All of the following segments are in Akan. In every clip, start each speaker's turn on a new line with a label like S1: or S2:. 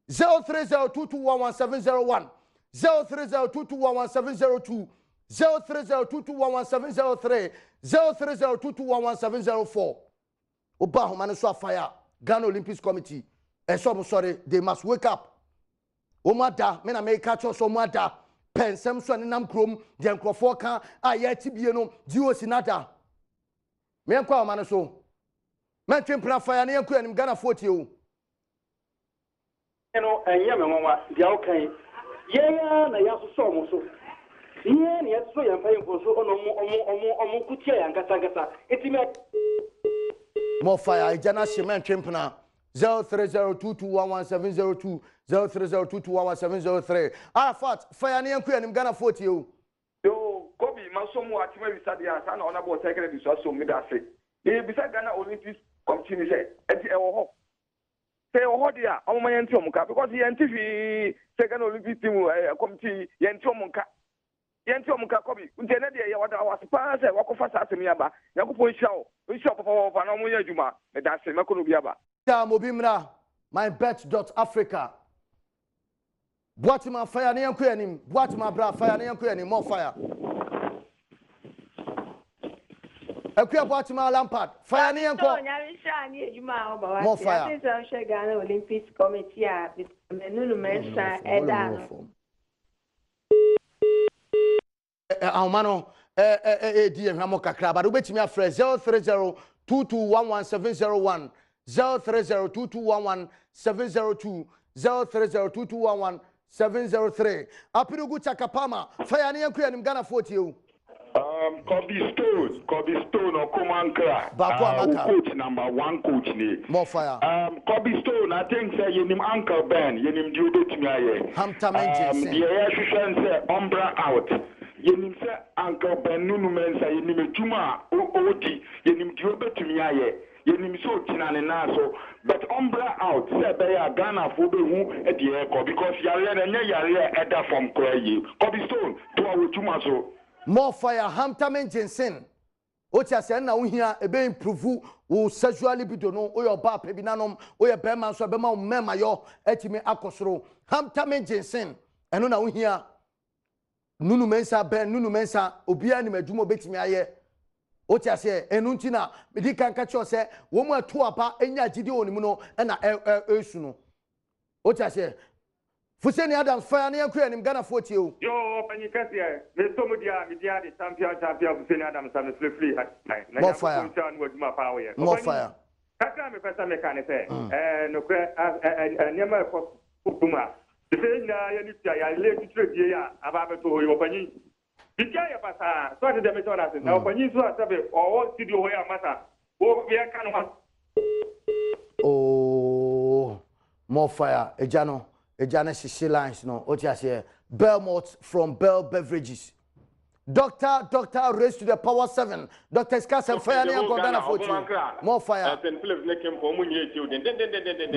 S1: 03022111701 03022111702 03022111703 03022111704 Oba Homane so fire Ghana Olympics Committee sorry they must wake up Omada me na make catch us omada pensem so nenam krom de nkrofo ka ayati bie no di osinada me nkwa Homane so mentwe mpra fire na yanku anim Ghana 40 o
S2: no enye me nwa dia okan ye na ya so mo so ye na ya so ya mfa info so omo kutia ya ngata eti me
S1: more fire ijana shema ntwe mpna 0302211702 0302211703 Arafat fire na yanku anim Ghana 40 o
S3: yo Kobi masomo atima bisade asa na ona bo secret biso so me da se e bisa Ghana Olympics Committee ni se enti e wo ho say ohodia omo yenti omuka because yenti fi second Olympic team committee yenti omuka Kobi unte na de ya wada waspa say wakofa asemi aba yakofo nhia papa na omo ya adwuma me da se meko no bi aba
S1: ta mobi mra mybet.africa Boatima fire na yanku anim Boatima bra fire na yanku anim more fire Ekwia Boatima Lampard fire na yanku more fire
S4: Ghana Olympics Committee menunu mensa edano
S1: Ahumano di ehwamo kakra ba do betimi afre 03022111701 03022111702 03022111703 Apirugu Chakapama fire na yanku anim Ghana 40 o
S3: Kobe Stone or Komankra coach number 1 coach ni
S1: more fire
S3: Kobe Stone I think say yenim Uncle Ben yenim di obetimi aye
S1: Hamtamenje
S3: the Shushan say Umbra out yenim say Uncle Ben nunu mensa yenim ejuma odi yenim di obetimi aye yenim so tinane na so but Umbra out say be ya Ghana fo be hu e de e ko because yare na nya yare eda from Koyi Kobe Stone to awotuma so
S1: more fire Hamptamen Jensen Ocha se na uhia ebe improve wo sexual libido no oyo ba pe bi nanom oyo be man so be ma mema yo etimi akosoro Hamptamen Jensen eno na uhia nunu mensa obia ni madwuma betimi aye Ocha se enu nti na medi kan ka cho se wo mu ato apa enya gidi onimu no na esu no Ocha se Fuseni Adams fire na yanku anim Ghana 40 o
S3: yo panikasi e me somo dia me dia de champion Fuseni Adams am free na
S1: more fire more fire
S3: kaka me pesa me kan se no kre nyama ko kuma se na ya ni tia ya le titre die ya aba be to yo pani bikia ya pasa so de me tona se na pani so asabe o studio ho ya mata o ya kan ho
S1: oh more fire ejano Shishi lines no Otiase Belmont from Bell Beverages Doctor raised to the power 7 Dr. Skasa fire na Ghana 40 more fire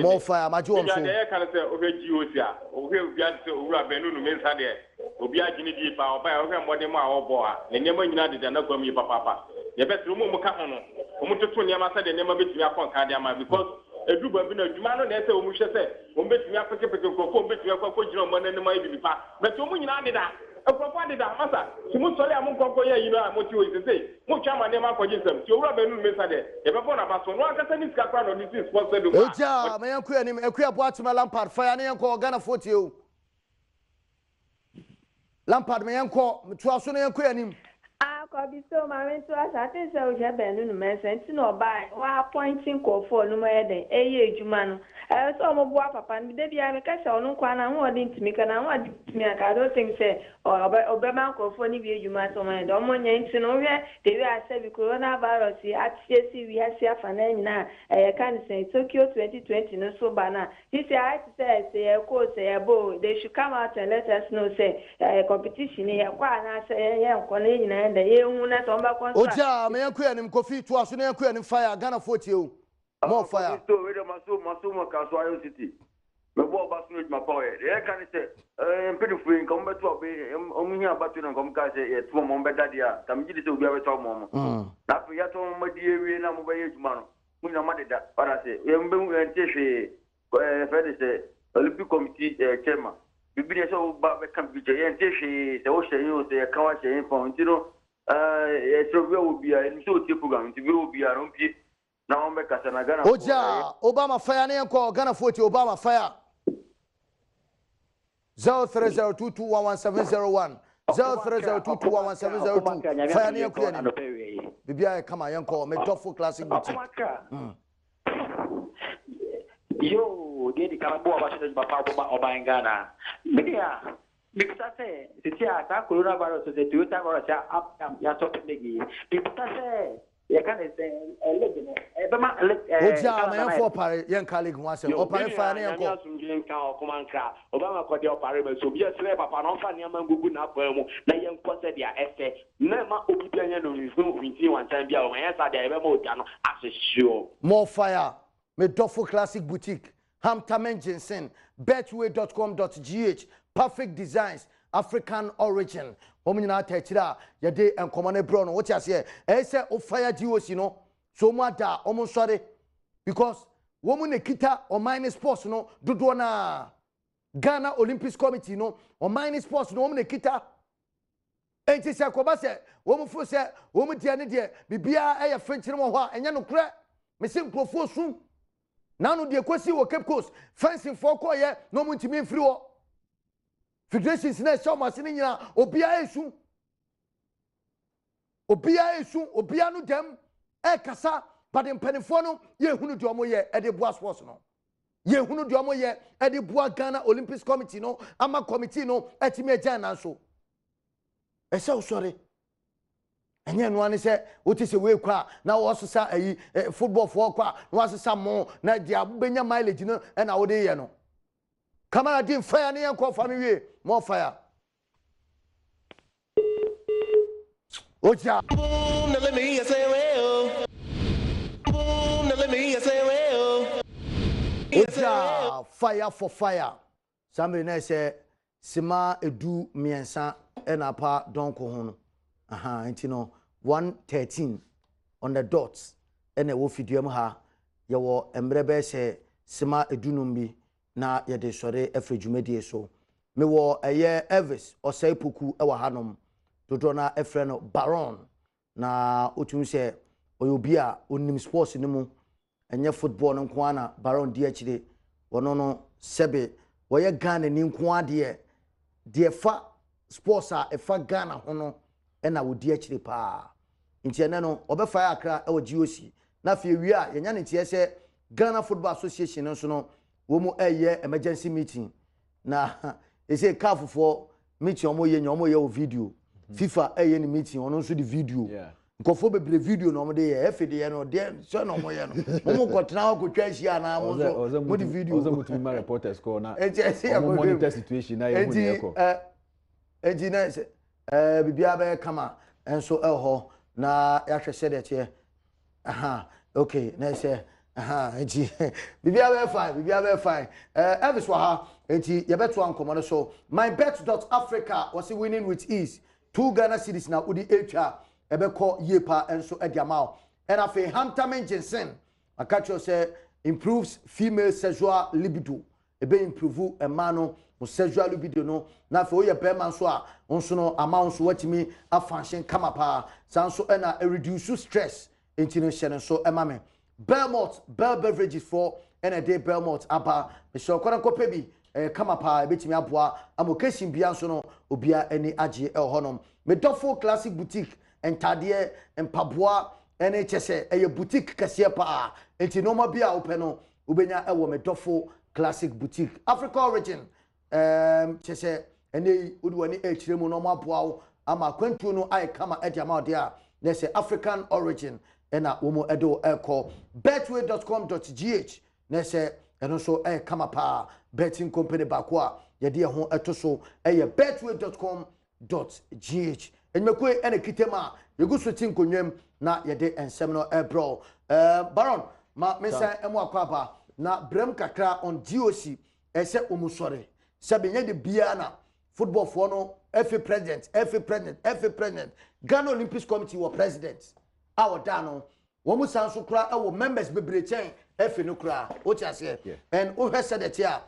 S1: more fire maju omso
S3: ya kan say obeji osia obi ase owura benunu mensa de obi agini di pa oba ya ohwe modem a obo a ne nyema nyina de na gwam yi papa ye betru mu ka ho no omutoto nyema sa de nyema betumi akon de ama because edu ba bi na adwuma no na ese omu hwe se ombetumi apekepeke nkofo ombetumi akwa jira ombo na nema ibi pa betu omu nyina de da ekofo de da masa simu sole am nkofo ye yi no a moti o ise mu twa ma nema akwaje nsam ti owura benunu mensa de ye befo na baso no akasa ni sika kwa no ni sponsor do
S1: eja me yanku anim ekua Boatima Lampard fire na yanko Ghana 40 o Lampard me yanko to aso na yanku anim
S4: Kobi so ma me to asa tin se o je benunu mensa nti no ba wa appointing call for no ma eden eye ejuma no so mo bua papa mi de bia me ka se onu kwa na ho odi ntimi ka na ho odi ntimi aka do think say obe man call for ni bi ejuma so ma eden mo nya nti no hwe de wi ase bi coronavirus atie si wi ase afa na nyina kan say Tokyo 2020 no so ba na this I say ko say bo they should come out and let us know say competition e kwa na say ye nko na nyina ende
S1: Oja me yanku anim Kofi to aso na yanku anim fire Ghana 40 o more fire
S5: so we maso ka so ayo city me bo ba so ma power e kan se mpedifo in kom beto obe omuhia batu na kom ka se e to mo be dadia tam gidi se obi abeto mo na to ya to mo di ewie na mo be ejuma no mu na ma deda para se e mbe ntehwe fede se Olympic committee chairman bibiri so ba be kan bi je yen te hwe se wo hwe yin o se ka wa hwe yin fon nti no so bi o bia ni so tie program nti bi o bia no bi na on be kasa na Ghana
S1: Oja Obama fire na yanko Ghana 40 Obama fire 0302211701 0302211702 fire na yanko ni bibia kama yanko me Dofo Classic Boutique
S2: yo de karabo abashe papa oba ngana media because say sitia ta coronavirus so the Toyota virus ya top legi because say ya kan say legend bema
S1: Oja me yanko pare yan colleague ho ase o pare fire na yanko
S6: asumje nka okomanka Obama ko de opare be so bia sire papa no fa niam ngugu na afa mu na yanko se dia efe na ma obi bia nya no nfun winti wan time bia o yan sa dia be ma oja no asesio
S1: more fire me Dofo Classic Boutique Hamtamen Jensen betway.com.gh perfect designs African origin omnyina tachira ye de enkomone bro no what you say e say o fire DOC no so mu ada omo sori because womu ne kita o minus sports no dodo na Ghana Olympics Committee no o minus sports no womu ne kita enti se ko ba se womu fo se womu dia ne de bibia e ye fenchire mo ho a enye no kra me se nkrofo sun now no de kwesi wo Cape Coast fencing for koye no mu ntimi mfiri wo federations na show machine nyina obia esu obia no dem e kasa but mpanifo no ye hunu de omo ye e de boa sports no ye hunu de omo ye e de boa Ghana Olympics Committee no ama committee no etimi agyan na so e se o sorry enye no ane se otise we kwa na wo sesa ayi football for kwa no asesa mo na dia benya mileage no e na wo de ye no camera din fire ne yanko fa me wie more fire Oja
S7: no let me say well no let me say well
S1: Oja fire for fire somebody na say sima edu miensa e na pa donko ho no aha enti no 113 on the dots ene wo fiduam ha ye wo emrebe se sima edunum bi na ye de sore afrejumedie so me wo eye Elvis Osaipoku e wa hanom dodo na efre no Baron na otum se oyobi a onim sports ni mu enye football no nko ana Baron di akire wono no sebe wo ye Ghana ni nko ade de fa sports a efa Ghana ho no ena wodi akire pa nti ene no obefa akra e wo GOC na fe wi a yenya ne tie se Ghana Football Association nso no wo mu eye emergency meeting na ese CAF for meeting omo ye o video FIFA eye ni meeting ono nso di video nkofo bebre video no mo de ye efe de ye no de so no mo ye no mo ko tena ko twa hia na mo so mo di video
S8: ozo mutumi ma reporters ko na
S1: mo
S8: monitor situation na ye hu ne ko
S1: na se bibia be kama enso ho na ya hwese de tie aha okay na se aha enti bibia be fine Elvis wa ha enti ye beto ankomo no so mybet.africa was winning with ease 2 Ghana cedis na udi etwa ebeko yepa enso ediamao and afi Hamtamen Jensen akacho say improves female sexual libido ebe improve emano mo sexual libido no na afi oye be man so a onso no amount so watimi afanction kama pa sanso na reduce stress enti no hye so emame Belmont Bell beverages for and a day Belmont aba me so kwara kope bi kama pa betimi aboa amokesin bia so no obia ani age honom me Dofo Classic Boutique entade empaboa ene chese eye boutique kase pa enti no ma bia open no obenya ewo me Dofo Classic Boutique Africa origin chese ene udwani echiremu no ma aboa ama kwantu no ai kama ediama de a na se African origin ena womo edo eko betway.com.gh na se eno so kama pa betting company bakwa ye de ho etoso eye betway.com.gh enmekwe ene kitema yeguso tinkonwem na ye de ensem no ebro Baron ma mensa emu akwaba na brem kakra on DOC ese omusore se benye de bia na football for no FA president Ghana Olympics Committee wa president our dano womu sanso kra e wo members bebre chen FA no kra o ti ase and o hwe said that here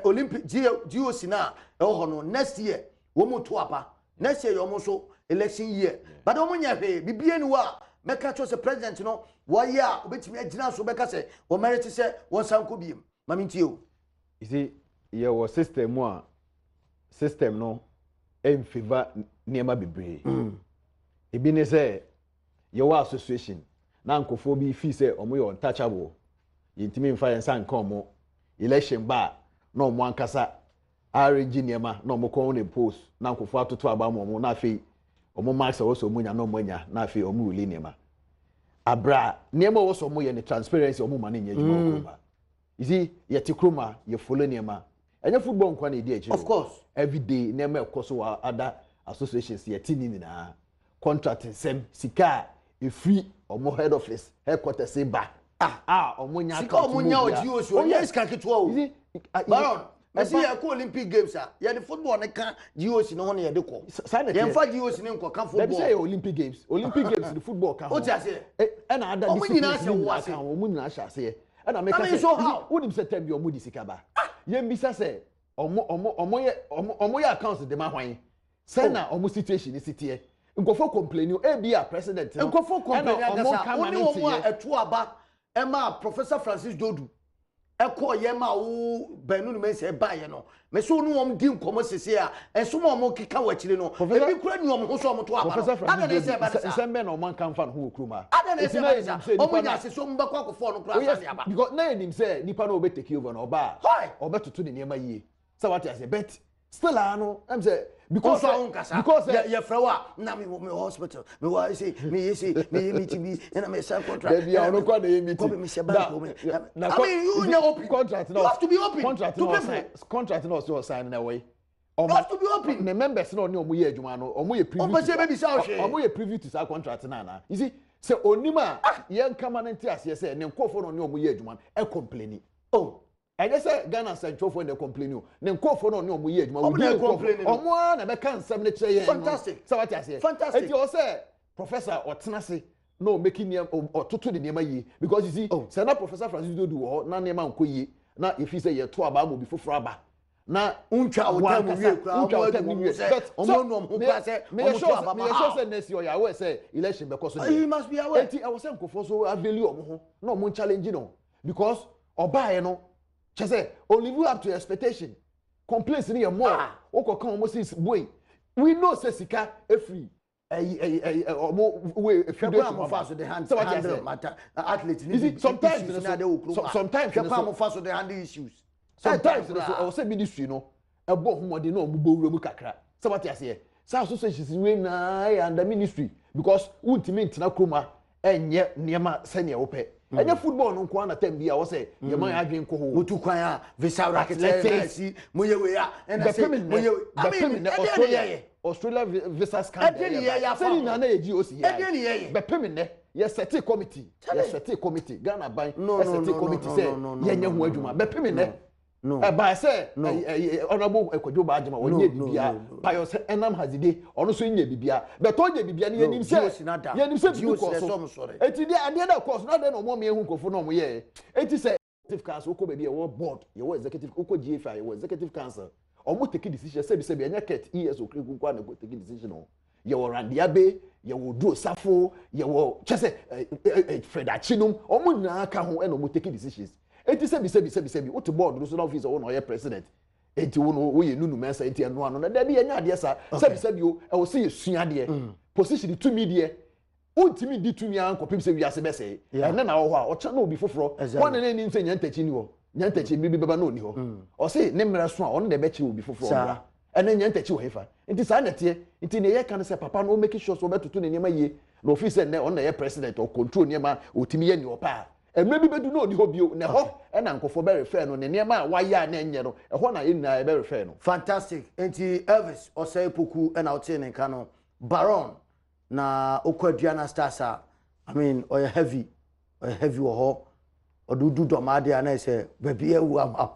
S1: Olympic GOC na no next year wo mo to apa next year yo mo so election year but wo nya hwe bibie ni wa meka cho se president no wo ya obetimi agina so beka se wo merit se wo sanko biem mami ntio
S8: you see your system no in favor niema bebre ebi ne say your association na nkofo bi fi say omo yo untouchable yintimi mfa yensa nka omo election ba na omo ankasa arrange niema na omo ko on post na nkofo atoto aba mo na afi omo max wo so munya na omo nya na afi omo ruli niema abra niema wo so omo ye ne transparency omo ma na nya juma ko ba you see yeti kroma ye follow niema enya football nkwa na edi echi
S1: of course
S8: every day niema ekoso wa other associations yeti ni na contract sem sika e free omo head office headquarters say ba omunya
S1: sika omunya GOC onya iska ketwa o baron esi ya ko Olympic games ya the football ne ka GOC no ho ne ya de ko ya mfa GOC ne nko ka football
S8: dem say Olympic games the football ka ho
S1: o ti ase
S8: na ada discipline omunya ahase na make say wonim say tem bi omu di sika ba ye mbisa say omo ye accounts de ma hwan say na omo situation ni sitie nkofo complain o bia president no
S1: nkofo complain agasa oni omo a etu aba ema Professor Francis Dodu eko ye ma wo benu no mense ba ye no me so nu om di nkomo sese a enso mo mo kika wachire no ebi kura ni om ho so om to aba ada na se ba sa
S8: sembe na om kan fa no ho kruma
S1: ada na se ba sa om nya se so mba kwa kofo no kura sa aba
S8: because na enim say nipa no obe take over no oba obetutu ni niema yie say what you say bet still ano am say because
S1: ya frawa na me hospital me wa say me meeting me na me sign contract
S8: there be no kwa dey meeting
S1: come me se bank na I mean you know open
S8: contract no
S1: you have to be open
S8: contract no so sign na way
S1: you have to be open
S8: the members no omo ye adwuma no omo ye preview omo ye preview to sa contract na you see say onima ye nkama na nti ase ne nkofo no omo ye adwuma e complain I just say Ghana Central for the complain. Then call for no more year. Omo na be kan nsem ne kire yen.
S1: Fantastic.
S8: So what you say?
S1: Fantastic.
S8: If you say Professor Otenase no making near or toto the niema yi because you see say na Professor Francis Dodu ho na niema nko yi na if you say ye to aba mo bi foforo aba na
S1: untwa wo tam wie kra
S8: mo wie but
S1: omo no ho kra say omo to aba
S8: me sure say next year ya say election be koso
S1: you must be aware.
S8: Enti I was saying nkofo so value omo ho na omo challenge no because oba no say only live up to expectation complaints in your more oko kan almost is boy we know say sika e free we if you
S1: don't move fast with the hand so what matter athletes
S8: sometimes
S1: come fast with the hand issues
S8: sometimes I will say ministry no e bo homode no omubo wura mu kakra so what you say so associations we na and the ministry because ultimate ntina kroma enye niema sene ope enye football no nko na tem bia wo say ye man adwen ko ho
S1: mutu kwan a visa racket si moye we a na say moye
S8: Australia visa scandal say na ye GOC ya be pemi ne ye set committee Ghana ban set committee say ye nya ho adwuma be pemi ne ba say honorable Ekwadwo Baajima wonye bibia Pius Enam Hazide ono so nya bibia be to nya bibia ne yenim say because eti de ade na course na de no mo me hu nkofo no mo ye eti say executive council ko be bi e board ye executive ko GFI ye executive council omo take decision say be anya ket ES okreku kwa na go take decision o ye wo Randiabe ye wo Duo Safo ye wo chese Fred Achinum omo na aka ho e no mo take decisions enti sebi what board no so na office o no ye president enti wo no wo ye nunu mensa enti eno ano na da bi ye nya ade sa sebi o e wo se ye sua de position to me de untimi di tumi an kopim se wiase be se ene na wo ho a o cha na obi foforo won na ni nse nyantachi ni wo nyantachi bi beba na oni ho o se ne mmere so a on de be chi obi foforo bra ene nyantachi wo hefa enti sa na tie enti ne ye kan se papa no make sure so betutu ne nema yie na office ne on na ye president o control nema otimi ye ni opa emre bi bedu na oni ho bio ne ho na nkofo be refer no ne nema wa ya na enye no e ho na ye na be refer no
S1: fantastic enti Elvis Oseipoku na ote ne ka no Baron na Okwaduana Stars I mean or heavy wo ho odudu do ma de na say baby ewu ama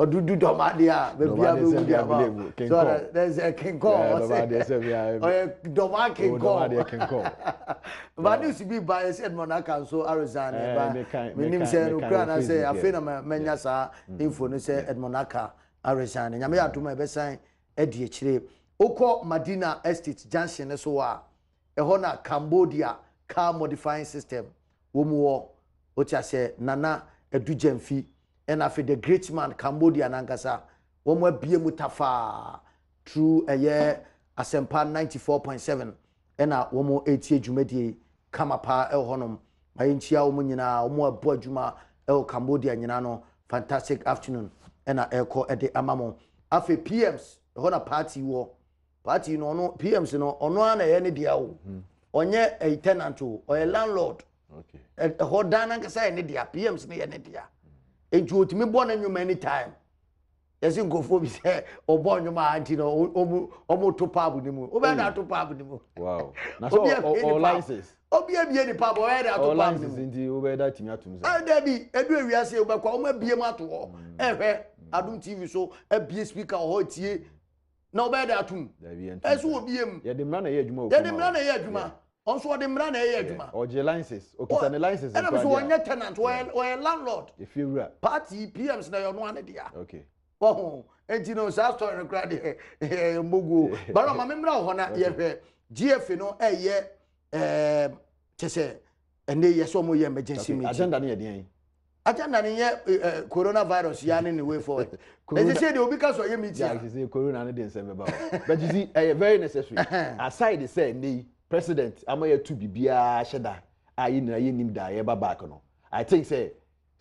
S1: odudu domadia baby abu so there's a king call domadia say domadia king call but news be by said monaka so Arizona ba minim say Ukraine say afena manya sa info no say Edmonaka Arizona nyame adoma be san edi ekire okọ Madina Estate Junction so wa eho na Cambodia car modifying system wo mu wo otia say nana edujemfi and after the great man Cambodia nankasa wo mo abie mutafa through a year asempa 94.7 and wo mo etie dwumadi kamapa honom ayinchia wo nyina wo mo abo adwuma Cambodia nyina no fantastic afternoon and eko ede amamo afi PMs ho na party wo party no PMs no ono ana ye ne dia wo onye a tenant o a landlord okay ho dan nankasa ne dia PMs ne ye ne dia enju otimi bo na nwuma anytime yesi ngofo bi se obo nwuma anti no omo to pub ni mu obe na to pub ni mu
S8: wow na so all licenses
S1: obi abie ni pub obe na to pub ni mu all licenses
S8: ndi obe da timi atum se
S1: daddy edu ewiase obe kwa omo abie mu ato ho ehwe Adum TV so abie speaker ho tie na obe da atum esu obie mu
S8: ye de mra na ye adwuma
S1: ye de mra na ye adwuma onso de mra na ye adwuma
S8: oje licenses okita ne licenses
S1: and so onye tenant or landlord
S8: if you ra
S1: party PMs na yo no ane dia
S8: okay
S1: oh enti no sa story no kra de mbogu bara ma memra ho na ye hwe GF no eye chese ene ye so mo ye emergency meeting
S8: agenda na ye den
S1: agenda ni ye coronavirus ya ni way forward they say they will because of your meeting
S8: yeah say corona no dey nsem ba but you see very necessary aside say nei president amaye to bibia sheda ayi na ye nim da ye ba back no I think say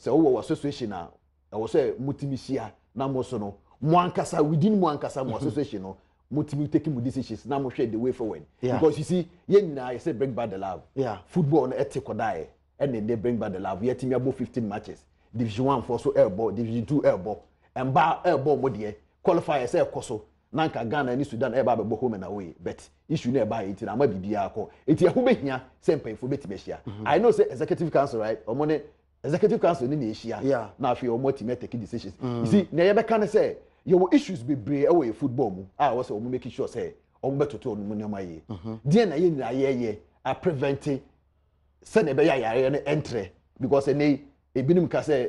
S8: wo association na wo say mutimisia na mo so no mo ankasa within mo ankasa mo association no mutimi taking mo decisions na mo hwe the way forward because you see ye na say bring back the love football no etikodae and then they bring back the love yet me about 15 matches division 1 for so airborne division 2 airborne and ba airborne mo de qualifier say koso nanka Ghana ni Sudan eba be home na away but issue na eba iti na ma bibia akọ iti ehwo behia sempan fo beti behia I know say executive council right omo ne executive council ni na ehia na afi omo team take decisions you see na ye be kan say your issues be brave away football mu we say omo make sure say omo betoto omo ne ma ye die na ye na ye a preventing say na be ya yare ne entre because any ebinim ka say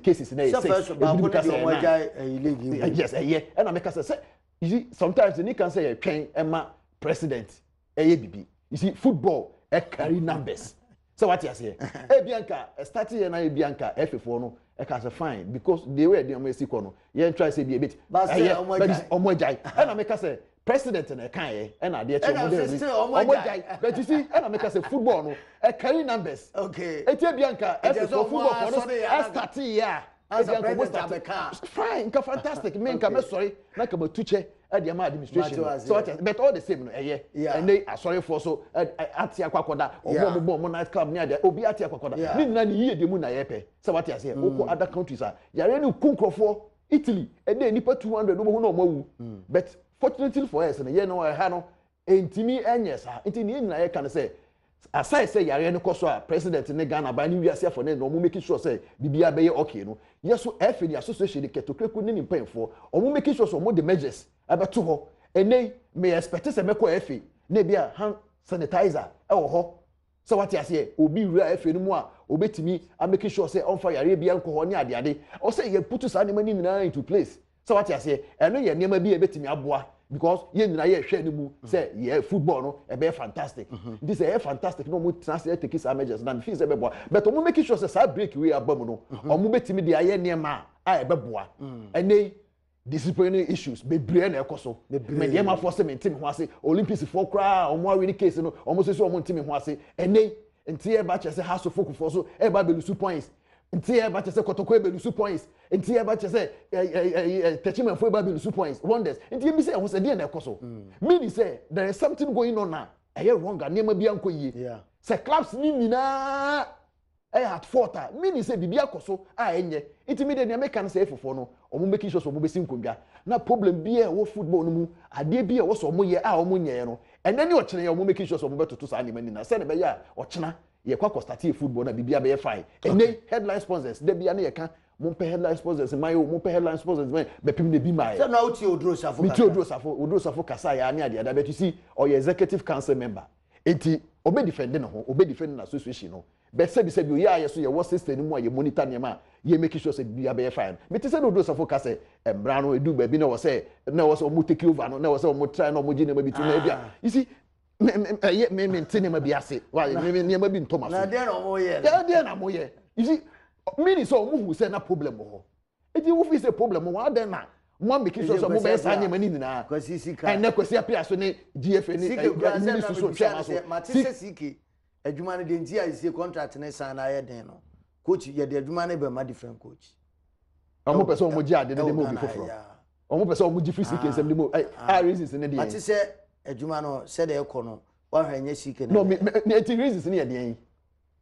S8: cases na say ebinim ka say yes and I make say you see sometimes you can say twen ema president bibi you see football carry numbers so what you say bianca start here na bianca f4 no can say fine because the way they am see kono you try say be a bit but omojai and I make say president na kan and na dey omojai but you see and I make say football no carry numbers okay etie bianca f4 football no start here as a president fine fantastic me nka sorry na ka matuche e dey ma administration so what but all the same no and they sorry for so atia kwakoda obo night club near there obi atia kwakoda ni na ni yie de mu na yepe so what you say oko other countries are yare ni kunkrofo Italy e dey nipa 200 obo hu na omawu but fortunately for us na ye no ha no entimi enyesa entini na ye kan say aside say yare no koso a president ne Ghana ba ni wiase for ne no mo make sure say bibia be okay no yes so FA the association the ketokreku ni mpemfo o mo make sure so mo the measures abeto ho ene me expect say meko FA na bia hand sanitizer e wo ho so what you say obi wura FA no mu a obetimi a make sure say on fire yare bia nko ho ni ade o say ye put sa mani na into place so what you say eno ye niam bia betimi aboa because ye nyina ye hwe ni mu say ye football no e be fantastic this is fantastic no mu translate take some measures na feel say be boa but o mu make sure say sa break we abam no o mu betimi de aye niam a e be boa ene disciplinary issues be bre na ekoso me de ma force me team ho ase Olympics for kra o mu awini case no o mu so o mu team ho ase ene enti e ba che say house of folk for so e ba be lose points enti e ba che say kotoko e be lose points enti e ba che say techman for e ba be lose points wonders enti e mi say ho say de na ekoso meaning say there is something going on now e wrong na ma bia nko yie say clubs ni nyina at forta meaning say bibia koso enye intimidate na make kan say efofo no omo make sure so omo besi nkondwa na problem bi e wo football no mu ade bi e wo so omo ye omo nyeye no ene ne ochene ye omo make sure so omo betoto sa ni mani na say ne be ya ochena ye kwa start football na bibia be fine ene headline sponsors de bia na ye kan mo pɛ headline sponsors mai o mo pɛ headline sponsors mai be pim ne bi mai
S1: say na uti Oduro Safo
S8: mi ti Oduro Safo kasa ya ne ade but you see or executive council member enti obe defend no ho obe defend na association no be say bi o ya so ye wo system ni mu a ye monitor ne ma ye make sure say bi be fine me ti say Oduro Safo kasa embra no edu ba bi na wo say omo take over no na wo say omo try no omo gi ne ma bi tu na bia you see me tini ma bi ase wa me ma bi ntoma so
S1: na dey na mo ye
S8: dey na mo ye you see meaning so mo hu say na problem ho e di wo fi say problem ho wa dey na mo make sure so mo be sa nya mani nyina
S1: kwasi sika
S8: and na kwasi apia so ne GFA ni ministry so twema so
S1: ma ti say sika adwuma ne dey nti a say contract ne san na ye den no coach ye dey adwuma ne be ma different coach
S8: omo person omo gi ade ne mo bi foforo omo person omo gi free sika nsem ne mo reasons ne dey
S1: ma ti say adwuma no se dey ekọ no wa hwanye sika
S8: no me it reasons ne ye dey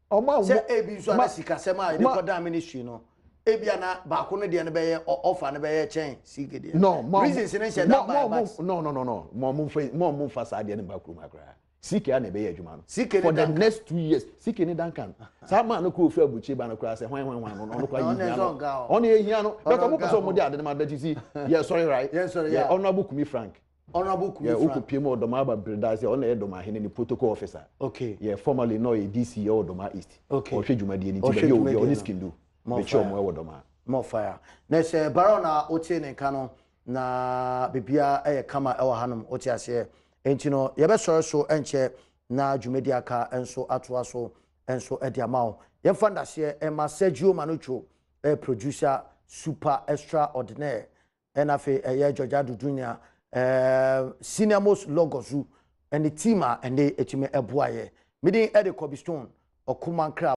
S8: omo
S1: se ebi so na sika se ma dey for that ministry no ebia na ba ko ne de ne be ye offer ne be ye chen sika dey
S8: no
S1: reasons ne she that by
S8: no mo fa sa de ne ba kuro makra sika na be ye adwuma no
S1: for
S8: the next 2 years sika ni Duncan sa ma no ko ofu abuchi ba no kra se hwan no no kwa yi no on e hia no because mo person mo de ade na ma da you see yeah sorry right yeah honorable Kumi Frank Ukupiem Odoma Ababredazi on Edoma Hene protocol officer.
S1: Okay.
S8: Yeah, formerly no DC Odoma East.
S1: Okay.
S8: Or Shejumadi ni tiba yo on skindu. More Odoma.
S1: More fire. Next Barona Otiene Kano na bibia kama ewa hanum oti ase. Enti no yebe so enche na dwumedia ka enso atoa so enso ediamao. Ye fanda se ma Sergio Manucho producer super extraordinaire. Enafe George Adudunya senior most logosu and the team and they etime eboaye meeting Eddie Kobe Stone or Kuman Crab